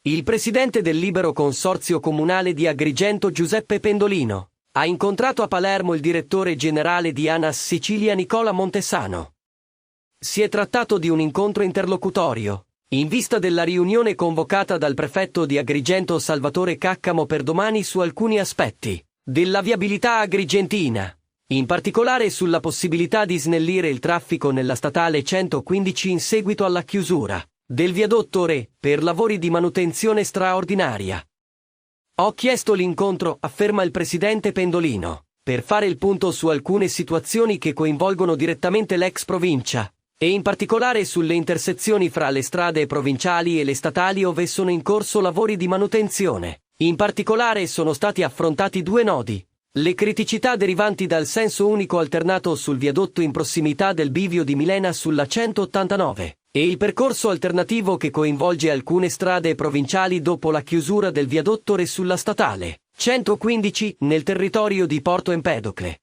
Il presidente del Libero Consorzio Comunale di Agrigento Giuseppe Pendolino ha incontrato a Palermo il direttore generale di ANAS Sicilia Nicola Montesano. Si è trattato di un incontro interlocutorio, in vista della riunione convocata dal prefetto di Agrigento Salvatore Caccamo per domani su alcuni aspetti della viabilità agrigentina, in particolare sulla possibilità di snellire il traffico nella statale 115 in seguito alla chiusura del viadotto Re per lavori di manutenzione straordinaria. Ho chiesto l'incontro, afferma il presidente Pendolino, per fare il punto su alcune situazioni che coinvolgono direttamente l'ex provincia, e in particolare sulle intersezioni fra le strade provinciali e le statali ove sono in corso lavori di manutenzione. In particolare sono stati affrontati due nodi: le criticità derivanti dal senso unico alternato sul viadotto in prossimità del bivio di Milena sulla 189, e il percorso alternativo che coinvolge alcune strade provinciali dopo la chiusura del viadotto Re sulla statale 115 nel territorio di Porto Empedocle.